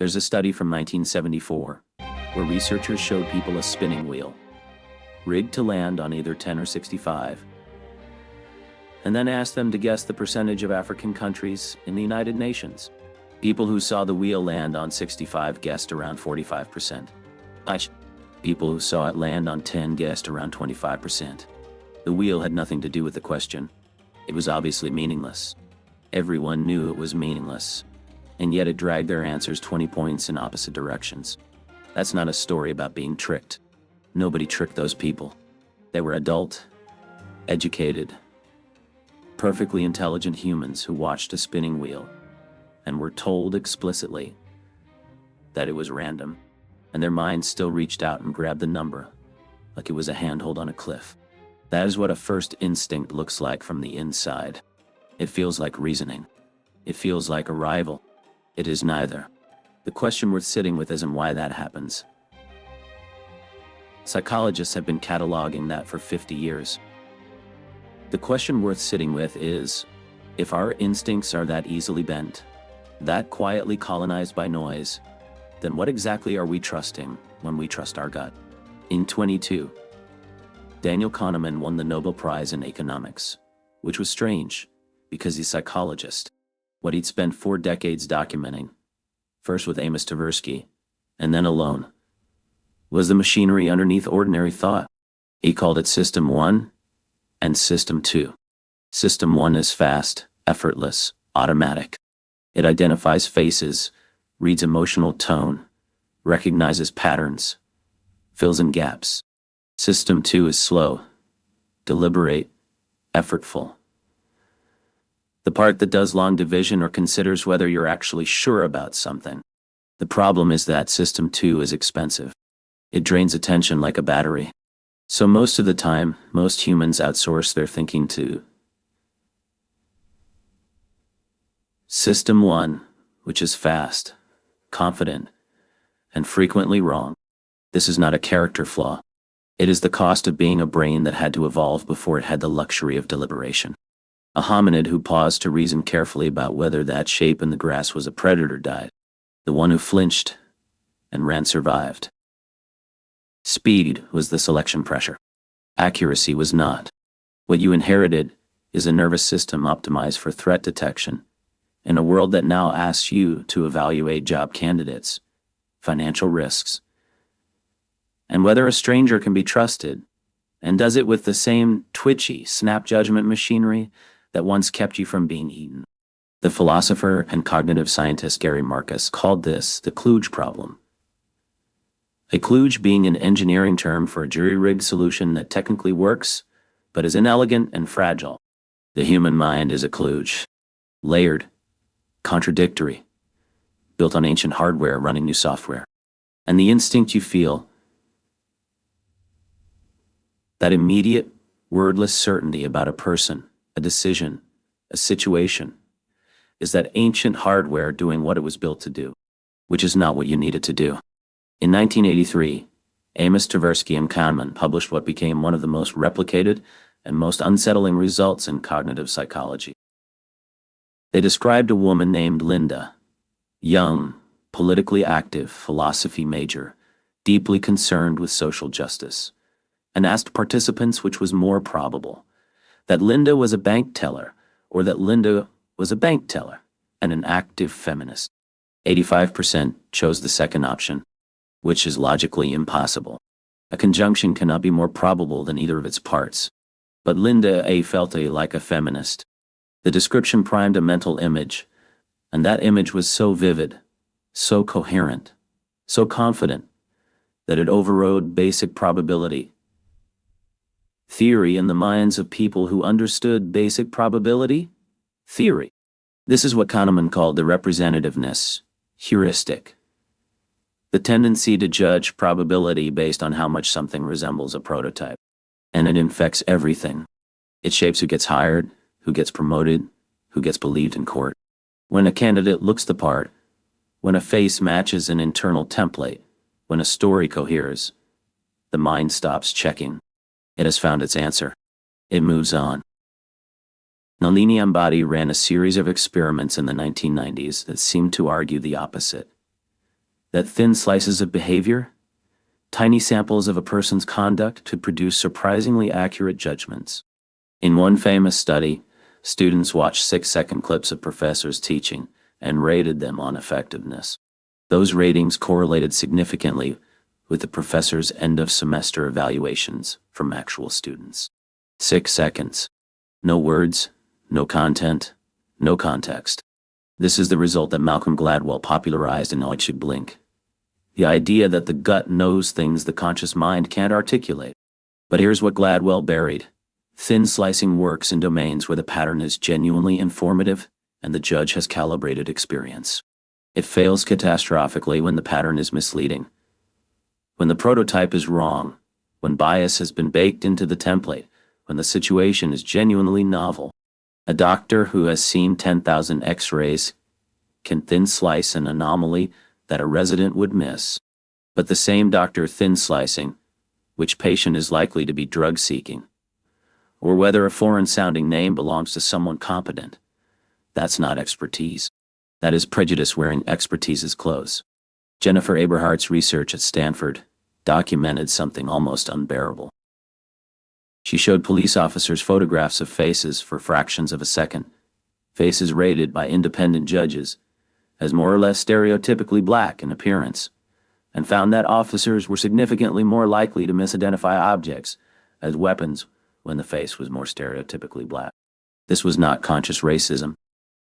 There's a study from 1974 where researchers showed people a spinning wheel, rigged to land on either 10 or 65, and then asked them to guess the percentage of African countries in the United Nations. People who saw the wheel land on 65 guessed around 45%. People who saw it land on 10 guessed around 25%. The wheel had nothing to do with the question. It was obviously meaningless. Everyone knew it was meaningless, and yet it dragged their answers 20 points in opposite directions. That's not a story about being tricked. Nobody tricked those people. They were adult, educated, perfectly intelligent humans who watched a spinning wheel and were told explicitly that it was random, and their minds still reached out and grabbed the number like it was a handhold on a cliff. That is what a first instinct looks like from the inside. It feels like reasoning. It feels like arrival. It is neither. The question worth sitting with isn't why that happens. Psychologists have been cataloging that for 50 years. The question worth sitting with is, if our instincts are that easily bent, that quietly colonized by noise, then what exactly are we trusting when we trust our gut? In 22, Daniel Kahneman won the Nobel Prize in economics, which was strange because he's a psychologist. What he'd spent 4 decades documenting, first with Amos Tversky, and then alone, was the machinery underneath ordinary thought. He called it System 1 and System 2. System 1 is fast, effortless, automatic. It identifies faces, reads emotional tone, recognizes patterns, fills in gaps. System 2 is slow, deliberate, effortful. The part that does long division or considers whether you're actually sure about something. The problem is that System 2 is expensive. It drains attention like a battery. So most of the time, most humans outsource their thinking to System 1, which is fast, confident, and frequently wrong. This is not a character flaw. It is the cost of being a brain that had to evolve before it had the luxury of deliberation. A hominid who paused to reason carefully about whether that shape in the grass was a predator died. The one who flinched and ran survived. Speed was the selection pressure. Accuracy was not. What you inherited is a nervous system optimized for threat detection in a world that now asks you to evaluate job candidates, financial risks, and whether a stranger can be trusted, and does it with the same twitchy, snap judgment machinery that once kept you from being eaten. The philosopher and cognitive scientist Gary Marcus called this the kludge problem. A kludge being an engineering term for a jury-rigged solution that technically works, but is inelegant and fragile. The human mind is a kludge. Layered, contradictory, built on ancient hardware running new software. And the instinct you feel, that immediate, wordless certainty about a person, a decision, a situation, is that ancient hardware doing what it was built to do, which is not what you need it to do. In 1983, Amos Tversky and Kahneman published what became one of the most replicated and most unsettling results in cognitive psychology. They described a woman named Linda, young, politically active, philosophy major, deeply concerned with social justice, and asked participants which was more probable, that Linda was a bank teller or that Linda was a bank teller and an active feminist. 85% chose the second option, which is logically impossible. A conjunction cannot be more probable than either of its parts. But Linda A. felt like a feminist. The description primed a mental image, and that image was so vivid, so coherent, so confident, that it overrode basic probability theory in the minds of people who understood basic probability theory. This is what Kahneman called the representativeness heuristic. The tendency to judge probability based on how much something resembles a prototype. And it infects everything. It shapes who gets hired, who gets promoted, who gets believed in court. When a candidate looks the part, when a face matches an internal template, when a story coheres, the mind stops checking. It has found its answer. It moves on. Nalini Ambati ran a series of experiments in the 1990s that seemed to argue the opposite. that thin slices of behavior, tiny samples of a person's conduct, could produce surprisingly accurate judgments. In one famous study, students watched 6-second clips of professors teaching and rated them on effectiveness. Those ratings correlated significantly with the professor's end-of-semester evaluations from actual students. 6 seconds. No words, no content, no context. This is the result that Malcolm Gladwell popularized in Oich Blink. The idea that the gut knows things the conscious mind can't articulate. But here's what Gladwell buried. Thin slicing works in domains where the pattern is genuinely informative and the judge has calibrated experience. It fails catastrophically when the pattern is misleading, when the prototype is wrong, when bias has been baked into the template, when the situation is genuinely novel. A doctor who has seen 10,000 X-rays can thin slice an anomaly that a resident would miss. But the same doctor thin slicing which patient is likely to be drug-seeking, or whether a foreign-sounding name belongs to someone competent, that's not expertise. That is prejudice wearing expertise's clothes. Jennifer Aberhart's research at Stanford documented something almost unbearable. She showed police officers photographs of faces for fractions of a second, faces rated by independent judges as more or less stereotypically black in appearance, and found that officers were significantly more likely to misidentify objects as weapons when the face was more stereotypically black. This was not conscious racism.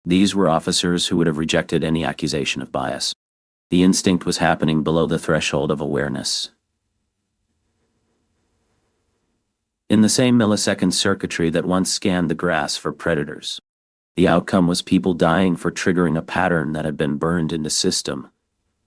These were officers who would have rejected any accusation of bias. The instinct was happening below the threshold of awareness. In the same millisecond circuitry that once scanned the grass for predators. The outcome was people dying for triggering a pattern that had been burned into system,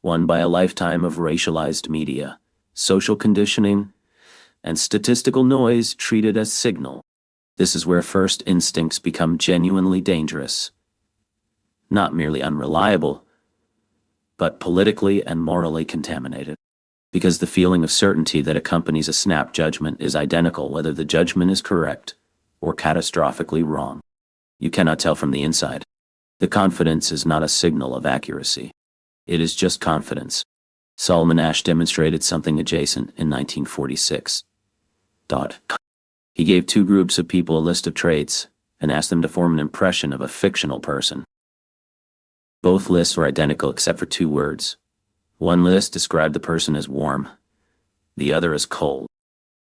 won by a lifetime of racialized media, social conditioning, and statistical noise treated as signal. This is where first instincts become genuinely dangerous. Not merely unreliable, but politically and morally contaminated. Because the feeling of certainty that accompanies a snap judgment is identical whether the judgment is correct or catastrophically wrong. You cannot tell from the inside. The confidence is not a signal of accuracy. It is just confidence. Solomon Asch demonstrated something adjacent in 1946. He gave 2 groups of people a list of traits and asked them to form an impression of a fictional person. Both lists were identical except for 2 words. One list described the person as warm, the other as cold.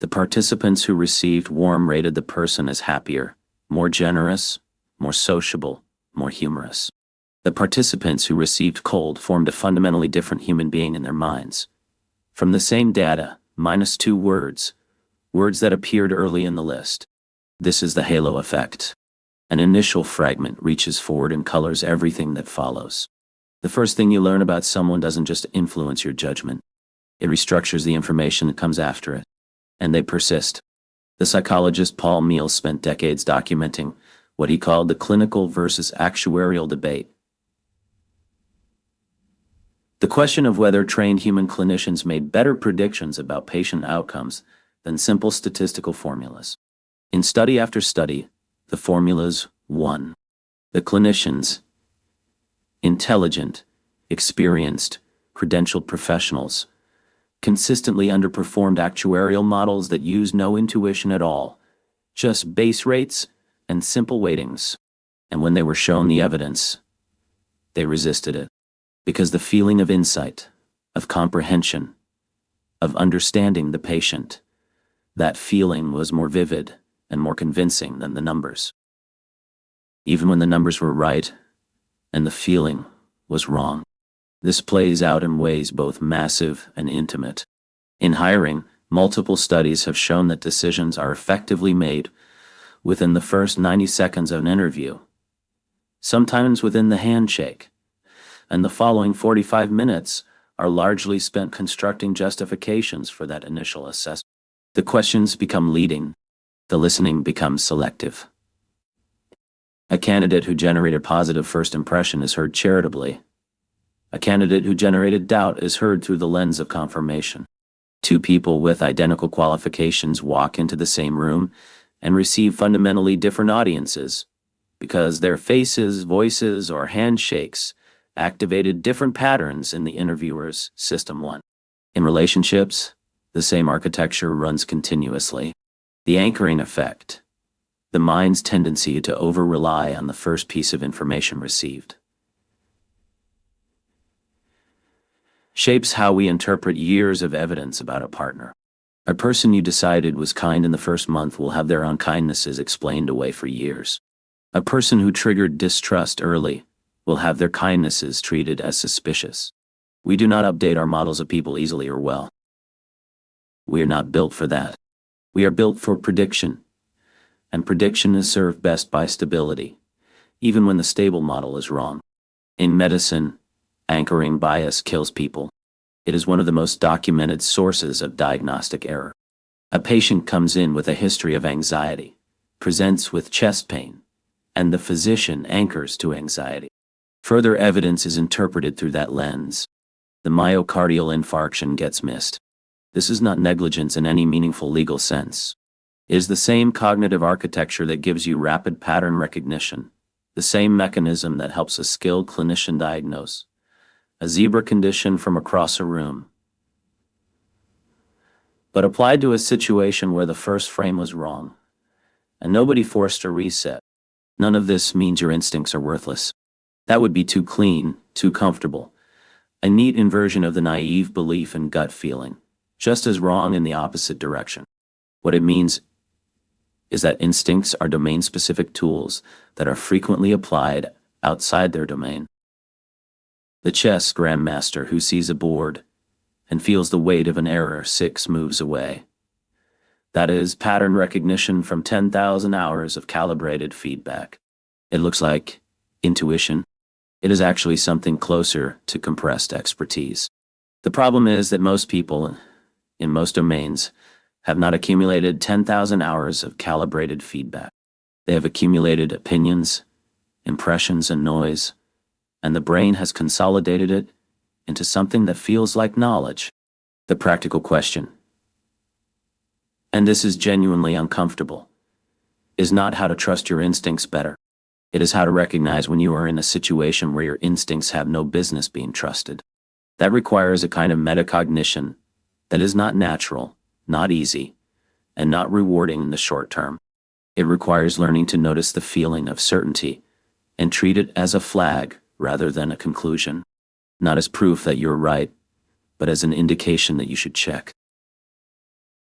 The participants who received warm rated the person as happier, more generous, more sociable, more humorous. The participants who received cold formed a fundamentally different human being in their minds. From the same data, minus 2 words that appeared early in the list. This is the halo effect. An initial fragment reaches forward and colors everything that follows. The first thing you learn about someone doesn't just influence your judgment. It restructures the information that comes after it. And they persist. The psychologist Paul Meehl spent decades documenting what he called the clinical versus actuarial debate. The question of whether trained human clinicians made better predictions about patient outcomes than simple statistical formulas. In study after study, the formulas won. The clinicians, intelligent, experienced, credentialed professionals, consistently underperformed actuarial models that use no intuition at all, just base rates and simple weightings. And when they were shown the evidence, they resisted it. Because the feeling of insight, of comprehension, of understanding the patient, that feeling was more vivid and more convincing than the numbers. Even when the numbers were right and the feeling was wrong. This plays out in ways both massive and intimate. In hiring, multiple studies have shown that decisions are effectively made within the first 90 seconds of an interview, sometimes within the handshake, and the following 45 minutes are largely spent constructing justifications for that initial assessment. The questions become leading, the listening becomes selective. A candidate who generated positive first impression is heard charitably. A candidate who generated doubt is heard through the lens of confirmation. 2 people with identical qualifications walk into the same room and receive fundamentally different audiences because their faces, voices, or handshakes activated different patterns in the interviewer's System 1. In relationships, the same architecture runs continuously. The anchoring effect, the mind's tendency to over-rely on the first piece of information received, shapes how we interpret years of evidence about a partner. A person you decided was kind in the first month will have their unkindnesses explained away for years. A person who triggered distrust early will have their kindnesses treated as suspicious. We do not update our models of people easily or well. We are not built for that. We are built for prediction, and prediction is served best by stability, even when the stable model is wrong. In medicine, anchoring bias kills people. It is one of the most documented sources of diagnostic error. A patient comes in with a history of anxiety, presents with chest pain, and the physician anchors to anxiety. Further evidence is interpreted through that lens. The myocardial infarction gets missed. This is not negligence in any meaningful legal sense. It is the same cognitive architecture that gives you rapid pattern recognition, the same mechanism that helps a skilled clinician diagnose a zebra condition from across a room. But applied to a situation where the first frame was wrong, and nobody forced a reset, none of this means your instincts are worthless. That would be too clean, too comfortable. A neat inversion of the naive belief and gut feeling, just as wrong in the opposite direction. What it means is that instincts are domain-specific tools that are frequently applied outside their domain. The chess grandmaster who sees a board and feels the weight of an error 6 moves away. That is pattern recognition from 10,000 hours of calibrated feedback. It looks like intuition. It is actually something closer to compressed expertise. The problem is that most people, in most domains, have not accumulated 10,000 hours of calibrated feedback. They have accumulated opinions, impressions, and noise, and the brain has consolidated it into something that feels like knowledge. The practical question, and this is genuinely uncomfortable, is not how to trust your instincts better. It is how to recognize when you are in a situation where your instincts have no business being trusted. That requires a kind of metacognition that is not natural, not easy, and not rewarding in the short term. It requires learning to notice the feeling of certainty and treat it as a flag rather than a conclusion, not as proof that you're right, but as an indication that you should check.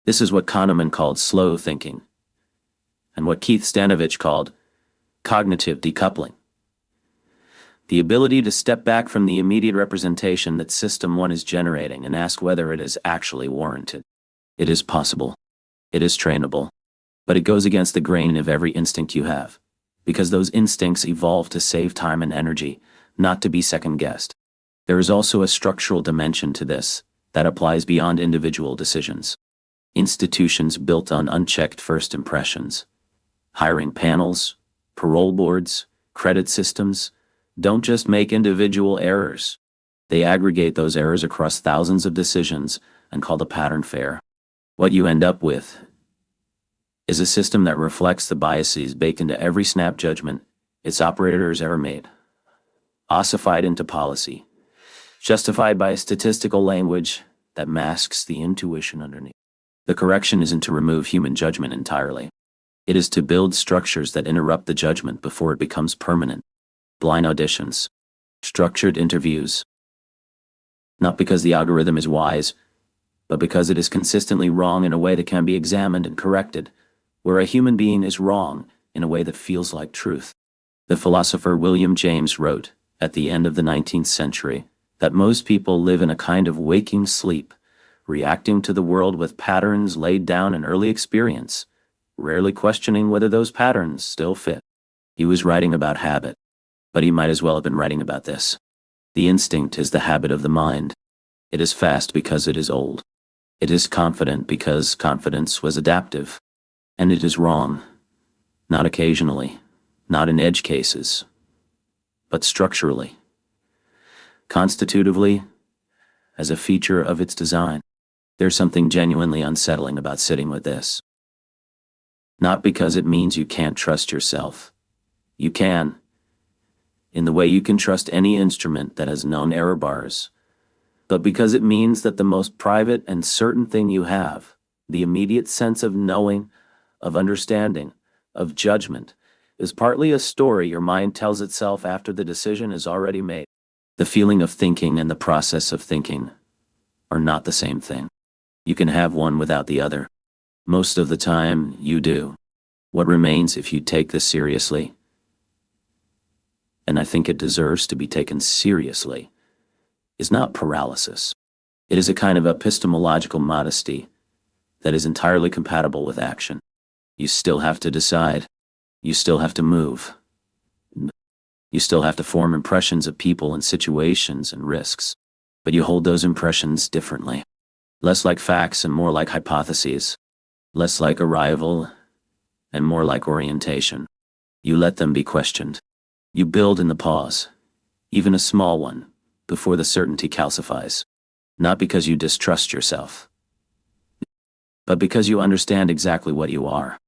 This is what Kahneman called slow thinking, and what Keith Stanovich called cognitive decoupling. The ability to step back from the immediate representation that System 1 is generating and ask whether it is actually warranted. It is possible. It is trainable. But it goes against the grain of every instinct you have, because those instincts evolve to save time and energy, not to be second-guessed. There is also a structural dimension to this that applies beyond individual decisions. Institutions built on unchecked first impressions, hiring panels, parole boards, credit systems, don't just make individual errors. They aggregate those errors across thousands of decisions and call the pattern fair. What you end up with is a system that reflects the biases baked into every snap judgment its operators ever made, ossified into policy, justified by a statistical language that masks the intuition underneath. The correction isn't to remove human judgment entirely. It is to build structures that interrupt the judgment before it becomes permanent. Blind auditions, structured interviews. Not because the algorithm is wise, but because it is consistently wrong in a way that can be examined and corrected, where a human being is wrong in a way that feels like truth. The philosopher William James wrote, at the end of the 19th century, that most people live in a kind of waking sleep, reacting to the world with patterns laid down in early experience, rarely questioning whether those patterns still fit. He was writing about habit, but he might as well have been writing about this. The instinct is the habit of the mind. It is fast because it is old. It is confident because confidence was adaptive. And it is wrong, not occasionally, not in edge cases, but structurally, constitutively, as a feature of its design. There's something genuinely unsettling about sitting with this. Not because it means you can't trust yourself. You can. in the way you can trust any instrument that has known error bars, but because it means that the most private and certain thing you have, the immediate sense of knowing, of understanding, of judgment, is partly a story your mind tells itself after the decision is already made. The feeling of thinking and the process of thinking are not the same thing. You can have one without the other. Most of the time, you do. What remains if you take this seriously, and I think it deserves to be taken seriously, is not paralysis. It is a kind of epistemological modesty that is entirely compatible with action. You still have to decide. You still have to move. You still have to form impressions of people and situations and risks. But you hold those impressions differently. Less like facts and more like hypotheses. Less like arrival and more like orientation. You let them be questioned. You build in the pause, even a small one, before the certainty calcifies. Not because you distrust yourself, but because you understand exactly what you are.